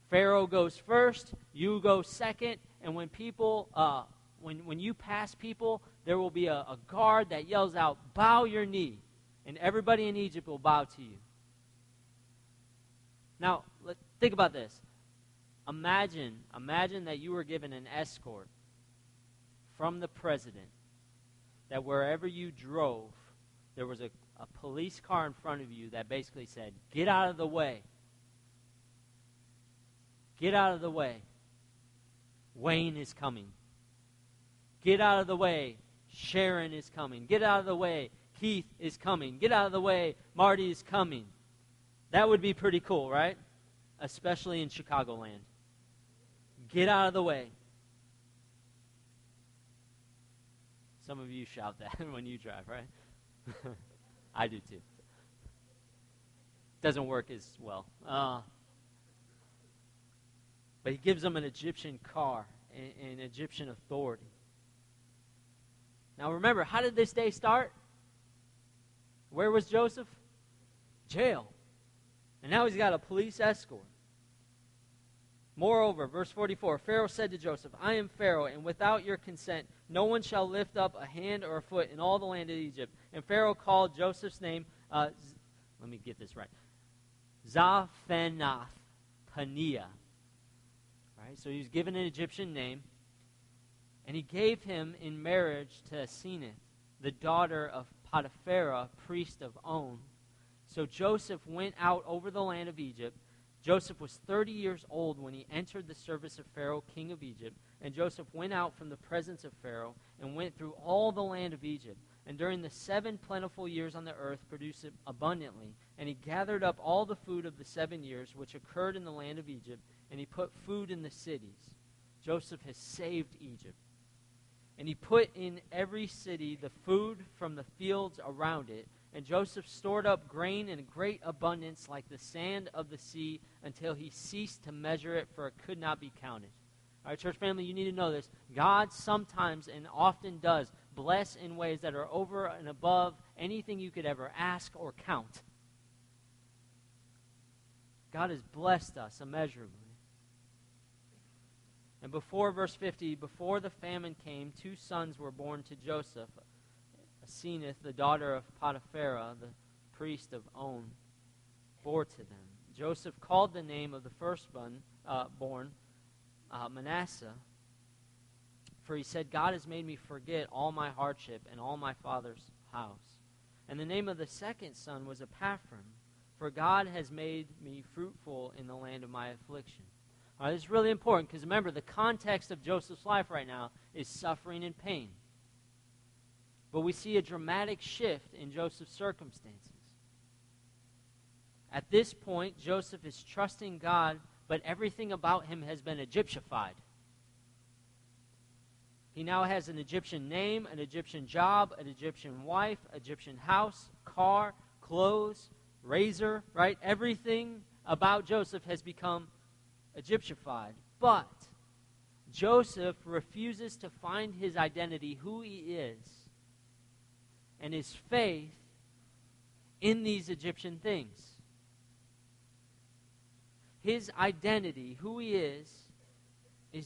Pharaoh goes first, you go second, and when people, when you pass people, there will be a guard that yells out, bow your knee, and everybody in Egypt will bow to you. Now, think about this. Imagine that you were given an escort from the president, that wherever you drove, there was a police car in front of you that basically said, get out of the way. Get out of the way. Wayne is coming. Get out of the way. Sharon is coming. Get out of the way. Keith is coming. Get out of the way. Marty is coming. That would be pretty cool, right? Especially in Chicagoland. Get out of the way. Some of you shout that when you drive, right? I do too. Doesn't work as well. But he gives them an Egyptian car, an Egyptian authority. Now remember, how did this day start? Where was Joseph? Jail. And now he's got a police escort. Moreover, verse 44, Pharaoh said to Joseph, I am Pharaoh, and without your consent, no one shall lift up a hand or a foot in all the land of Egypt. And Pharaoh called Joseph's name, let me get this right, Zaphenath Paneah. Right, so he was given an Egyptian name, and he gave him in marriage to Asenath, the daughter of Potiphera, priest of On. So Joseph went out over the land of Egypt. Joseph was 30 years old when he entered the service of Pharaoh, king of Egypt. And Joseph went out from the presence of Pharaoh and went through all the land of Egypt. And during the 7 plentiful years on the earth produced it abundantly. And he gathered up all the food of the 7 years which occurred in the land of Egypt, and he put food in the cities. Joseph has saved Egypt. And he put in every city the food from the fields around it, And Joseph stored up grain in great abundance like the sand of the sea until he ceased to measure it, for it could not be counted. All right, church family, you need to know this. God sometimes and often does bless in ways that are over and above anything you could ever ask or count. God has blessed us immeasurably. And before verse 50, before the famine came, 2 sons were born to Joseph. Asenath, the daughter of Potipharah, the priest of On, bore to them. Joseph called the name of the firstborn Manasseh, for he said, God has made me forget all my hardship and all my father's house. And the name of the second son was Epaphram, for God has made me fruitful in the land of my affliction. All right, this is really important because remember, the context of Joseph's life right now is suffering and pain. But we see a dramatic shift in Joseph's circumstances. At this point, Joseph is trusting God, but everything about him has been Egyptified. He now has an Egyptian name, an Egyptian job, an Egyptian wife, Egyptian house, car, clothes, razor, right? Everything about Joseph has become Egyptified. But Joseph refuses to find his identity, who he is, and his faith in these Egyptian things. His identity, who he is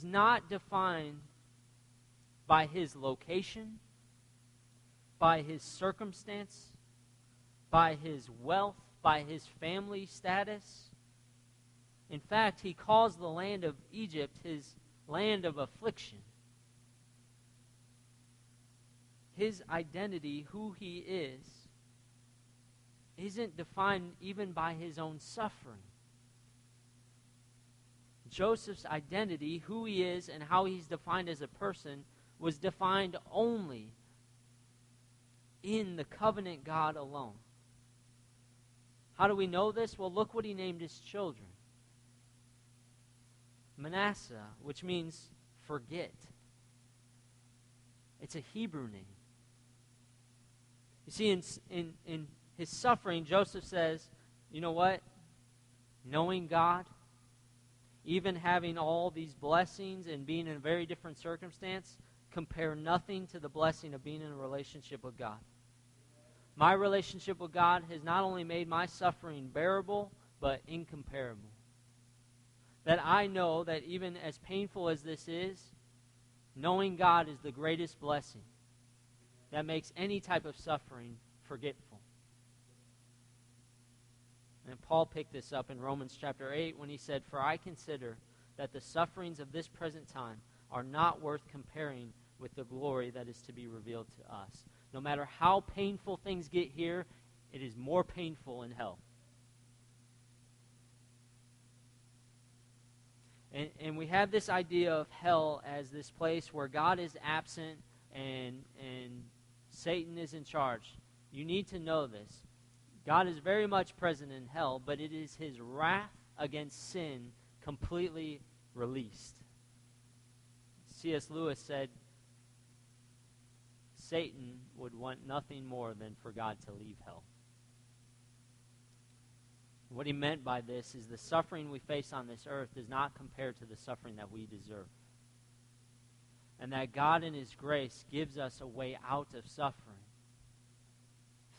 not defined by his location, by his circumstance, by his wealth, by his family status. In fact, he calls the land of Egypt his land of affliction. His identity, who he is, isn't defined even by his own suffering. Joseph's identity, who he is, and how he's defined as a person was defined only in the covenant God alone. How do we know this? Well, look what he named his children. Manasseh, which means forget. It's a Hebrew name. You see, in his suffering, Joseph says, you know what? Knowing God, even having all these blessings and being in a very different circumstance, compare nothing to the blessing of being in a relationship with God. My relationship with God has not only made my suffering bearable, but incomparable. That I know that even as painful as this is, knowing God is the greatest blessing that makes any type of suffering forgetful. And Paul picked this up in Romans chapter 8 when he said, for I consider that the sufferings of this present time are not worth comparing with the glory that is to be revealed to us. No matter how painful things get here, it is more painful in hell. And we have this idea of hell as this place where God is absent and Satan is in charge. You need to know this. God is very much present in hell, but it is his wrath against sin completely released. C.S. Lewis said, Satan would want nothing more than for God to leave hell. What he meant by this is the suffering we face on this earth does not compare to the suffering that we deserve. And that God in his grace gives us a way out of suffering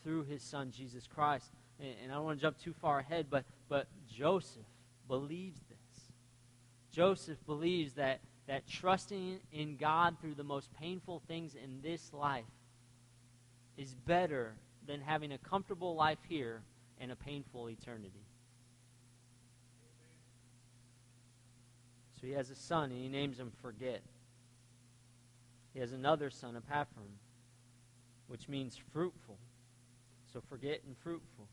through his son, Jesus Christ. And I don't want to jump too far ahead, but Joseph believes this. Joseph believes that trusting in God through the most painful things in this life is better than having a comfortable life here and a painful eternity. So he has a son, and he names him Forget. He has another son, Epaphram, which means fruitful. So forget and fruitful.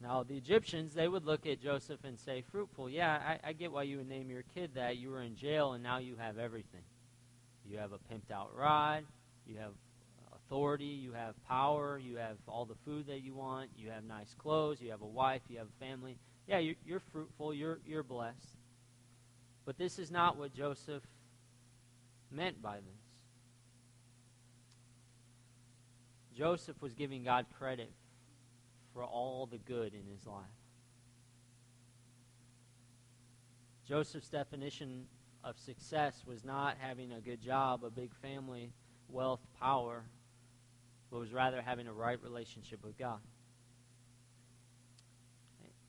Now, the Egyptians, they would look at Joseph and say, fruitful, yeah, I get why you would name your kid that. You were in jail, and now you have everything. You have a pimped-out ride. You have authority. You have power. You have all the food that you want. You have nice clothes. You have a wife. You have a family. Yeah, you're fruitful. You're blessed. But this is not what Joseph meant by this. Joseph was giving God credit for all the good in his life. Joseph's definition of success was not having a good job, a big family, wealth, power, but was rather having a right relationship with God.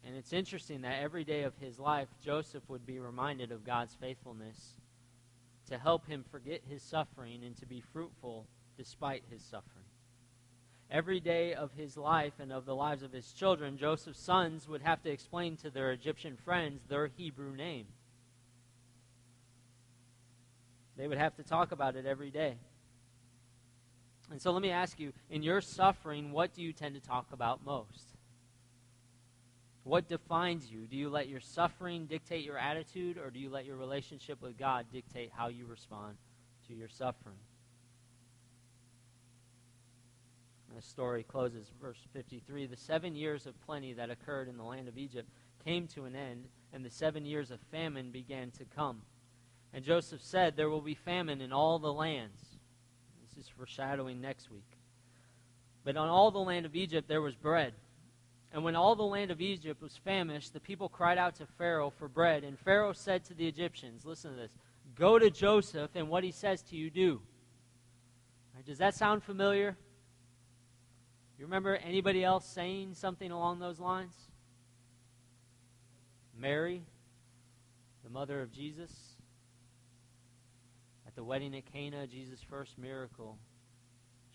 And it's interesting that every day of his life, Joseph would be reminded of God's faithfulness to help him forget his suffering and to be fruitful despite his suffering. Every day of his life and of the lives of his children, Joseph's sons would have to explain to their Egyptian friends their Hebrew name. They would have to talk about it every day. And so let me ask you, in your suffering, what do you tend to talk about most? What defines you? Do you let your suffering dictate your attitude, or do you let your relationship with God dictate how you respond to your suffering? The story closes, verse 53. The 7 years of plenty that occurred in the land of Egypt came to an end, and the 7 years of famine began to come. And Joseph said, there will be famine in all the lands. This is foreshadowing next week. But on all the land of Egypt there was bread. And when all the land of Egypt was famished, the people cried out to Pharaoh for bread. And Pharaoh said to the Egyptians, listen to this, go to Joseph, and what he says to you, do. Right, does that sound familiar? You remember anybody else saying something along those lines? Mary, the mother of Jesus. At the wedding at Cana, Jesus' first miracle,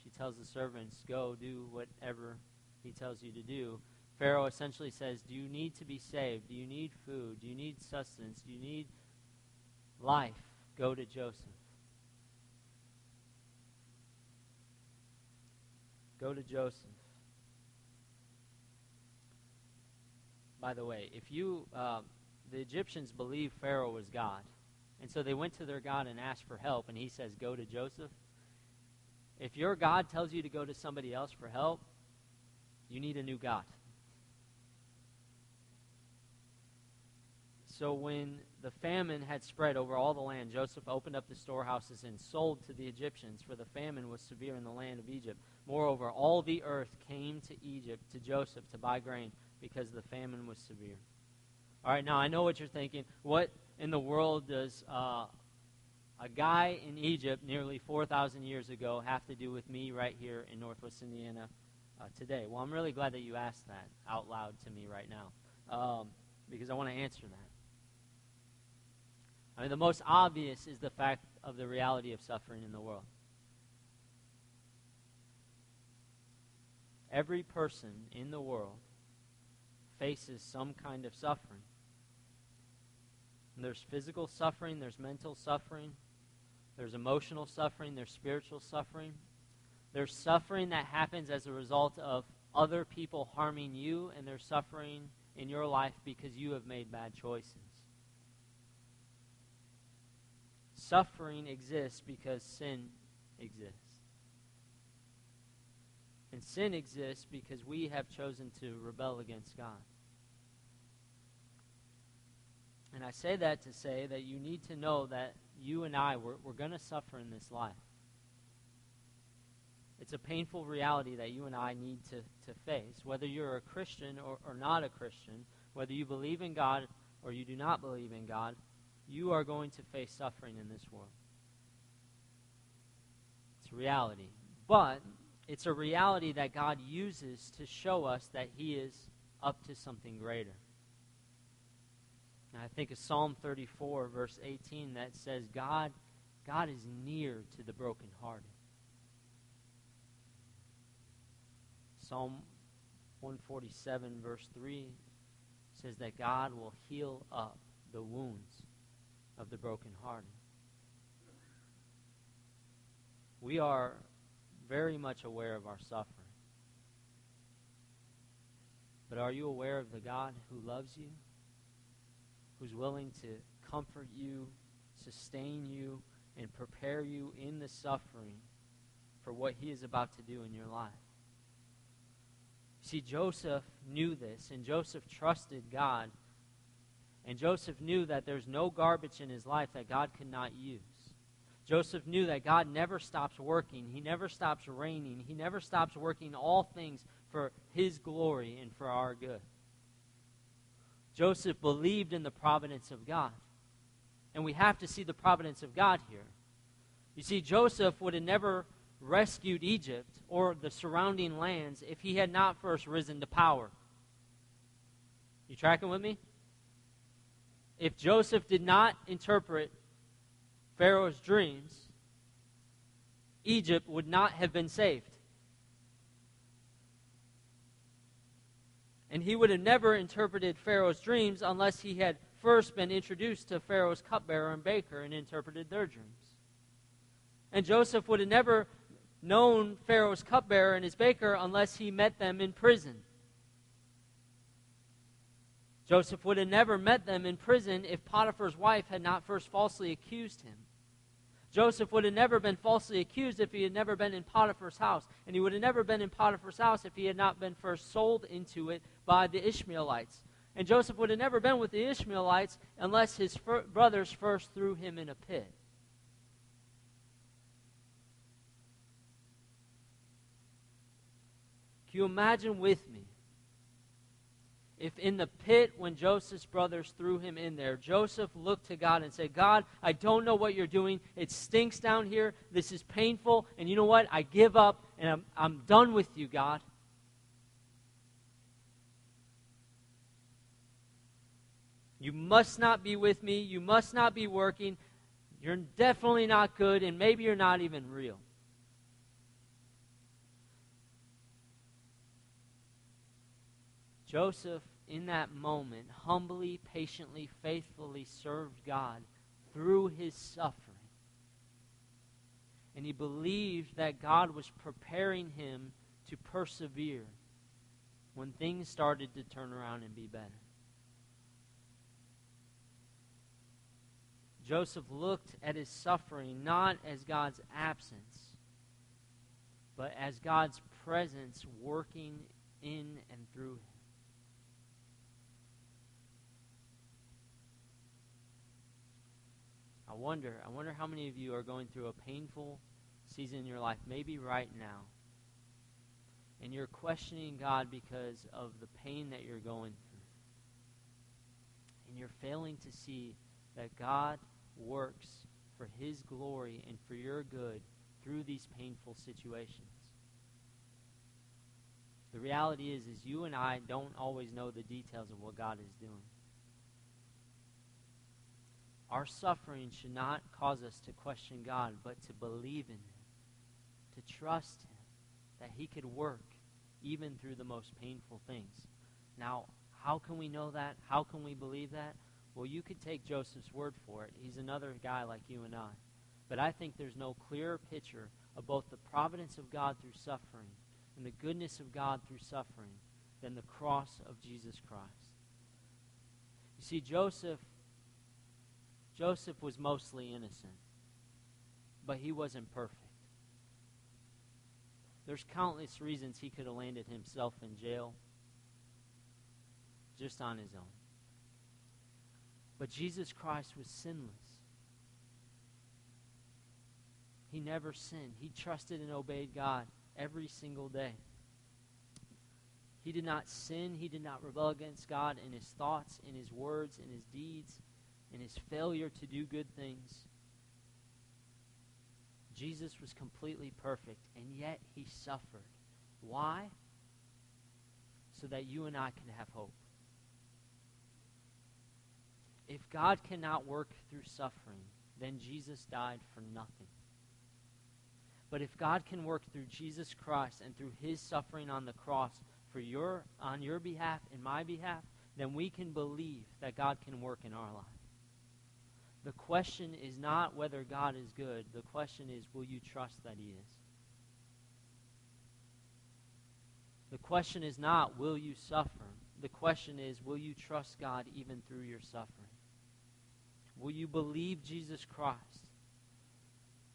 she tells the servants, go do whatever he tells you to do. Pharaoh essentially says, do you need to be saved? Do you need food? Do you need sustenance? Do you need life? Go to Joseph. Go to Joseph. By the way, if you, the Egyptians believed Pharaoh was God. And so they went to their God and asked for help, and he says, go to Joseph. If your God tells you to go to somebody else for help, you need a new God. So when the famine had spread over all the land, Joseph opened up the storehouses and sold to the Egyptians, for the famine was severe in the land of Egypt. Moreover, all the earth came to Egypt, to Joseph, to buy grain, because the famine was severe. All right, now I know what you're thinking. What in the world does a guy in Egypt nearly 4,000 years ago have to do with me right here in Northwest Indiana today? Well, I'm really glad that you asked that out loud to me right now, because I want to answer that. I mean, the most obvious is the fact of the reality of suffering in the world. Every person in the world faces some kind of suffering. And there's physical suffering, there's mental suffering, there's emotional suffering, there's spiritual suffering. There's suffering that happens as a result of other people harming you, and there's suffering in your life because you have made bad choices. Suffering exists because sin exists. And sin exists because we have chosen to rebel against God. And I say that to say that you need to know that you and I, we're going to suffer in this life. It's a painful reality that you and I need to face. Whether you're a Christian or not a Christian, whether you believe in God or you do not believe in God, you are going to face suffering in this world. It's a reality. But it's a reality that God uses to show us that He is up to something greater. And I think of Psalm 34, verse 18, that says, God is near to the brokenhearted. Psalm 147, verse 3 says that God will heal up the wounds of the brokenhearted. We are very much aware of our suffering. But are you aware of the God who loves you? Who's willing to comfort you, sustain you, and prepare you in the suffering for what He is about to do in your life? See, Joseph knew this, and Joseph trusted God. And Joseph knew that there's no garbage in his life that God could not use. Joseph knew that God never stops working. He never stops reigning. He never stops working all things for his glory and for our good. Joseph believed in the providence of God. And we have to see the providence of God here. You see, Joseph would have never rescued Egypt or the surrounding lands if he had not first risen to power. You tracking with me? If Joseph did not interpret Pharaoh's dreams, Egypt would not have been saved. And he would have never interpreted Pharaoh's dreams unless he had first been introduced to Pharaoh's cupbearer and baker and interpreted their dreams. And Joseph would have never known Pharaoh's cupbearer and his baker unless he met them in prison. Joseph would have never met them in prison if Potiphar's wife had not first falsely accused him. Joseph would have never been falsely accused if he had never been in Potiphar's house. And he would have never been in Potiphar's house if he had not been first sold into it by the Ishmaelites. And Joseph would have never been with the Ishmaelites unless his brothers first threw him in a pit. Can you imagine with me if in the pit when Joseph's brothers threw him in there, Joseph looked to God and said, God, I don't know what you're doing. It stinks down here. This is painful. And you know what? I give up and I'm done with you, God. You must not be with me. You must not be working. You're definitely not good, and maybe you're not even real. Joseph, in that moment, humbly, patiently, faithfully served God through his suffering. And he believed that God was preparing him to persevere when things started to turn around and be better. Joseph looked at his suffering not as God's absence, but as God's presence working in and through him. I wonder how many of you are going through a painful season in your life, maybe right now, and you're questioning God because of the pain that you're going through. And you're failing to see that God works for his glory and for your good through these painful situations. The reality is you and I don't always know the details of what God is doing. Our suffering should not cause us to question God, but to believe in him, to trust him, that he could work even through the most painful things. Now, how can we know that? How can we believe that? Well, you could take Joseph's word for it. He's another guy like you and I. But I think there's no clearer picture of both the providence of God through suffering and the goodness of God through suffering than the cross of Jesus Christ. You see, Joseph was mostly innocent, but he wasn't perfect. There's countless reasons he could have landed himself in jail just on his own. But Jesus Christ was sinless. He never sinned. He trusted and obeyed God every single day. He did not sin. He did not rebel against God in his thoughts, in his words, in his deeds, in his failure to do good things. Jesus was completely perfect, and yet he suffered. Why? So that you and I can have hope. If God cannot work through suffering, then Jesus died for nothing. But if God can work through Jesus Christ and through his suffering on the cross on your behalf and my behalf, then we can believe that God can work in our life. The question is not whether God is good. The question is, will you trust that he is? The question is not, will you suffer? The question is, will you trust God even through your suffering? Will you believe Jesus Christ?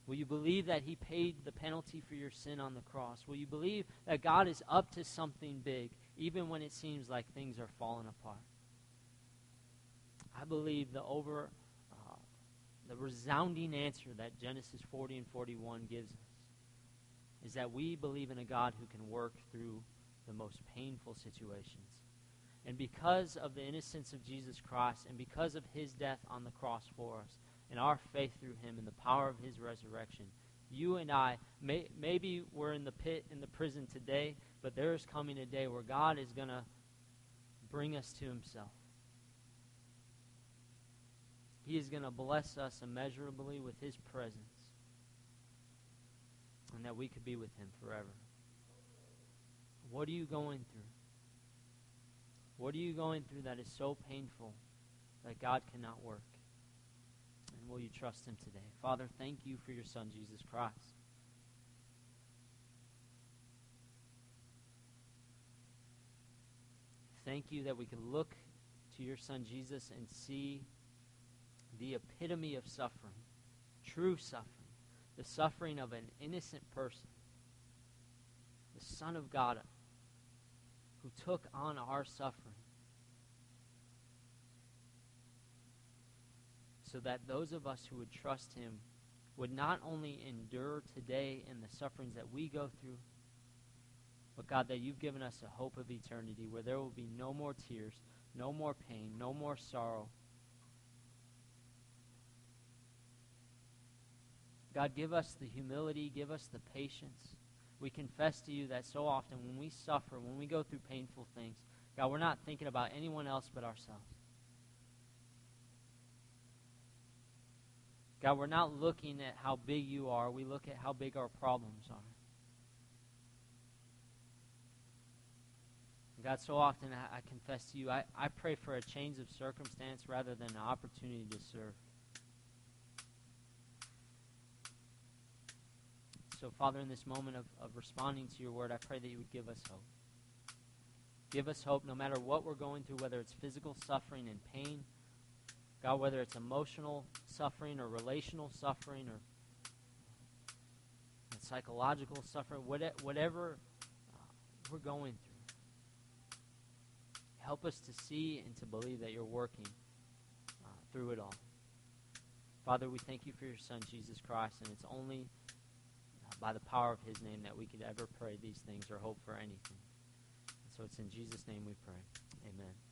Will you believe that he paid the penalty for your sin on the cross? Will you believe that God is up to something big, even when it seems like things are falling apart? I believe the the resounding answer that Genesis 40 and 41 gives us is that we believe in a God who can work through the most painful situations. And because of the innocence of Jesus Christ, and because of his death on the cross for us, and our faith through him and the power of his resurrection, you and I, maybe we're in the pit, in the prison today, but there is coming a day where God is going to bring us to himself. He is going to bless us immeasurably with his presence, and that we could be with him forever. What are you going through? What are you going through that is so painful that God cannot work? And will you trust him today? Father, thank you for your Son, Jesus Christ. Thank you that we can look to your Son, Jesus, and see the epitome of suffering, true suffering, the suffering of an innocent person, the Son of God, who took on our suffering, so that those of us who would trust him would not only endure today in the sufferings that we go through, but God, that you've given us a hope of eternity where there will be no more tears, no more pain, no more sorrow. God, give us the humility, give us the patience. We confess to you that so often when we suffer, when we go through painful things, God, we're not thinking about anyone else but ourselves. God, we're not looking at how big you are. We look at how big our problems are. God, so often I confess to you, I pray for a change of circumstance rather than an opportunity to serve. So, Father, in this moment of responding to your word, I pray that you would give us hope. Give us hope no matter what we're going through, whether it's physical suffering and pain, God, whether it's emotional suffering or relational suffering or psychological suffering, whatever we're going through. Help us to see and to believe that you're working through it all. Father, we thank you for your Son, Jesus Christ, and it's only by the power of his name that we could ever pray these things or hope for anything. And so it's in Jesus' name we pray. Amen.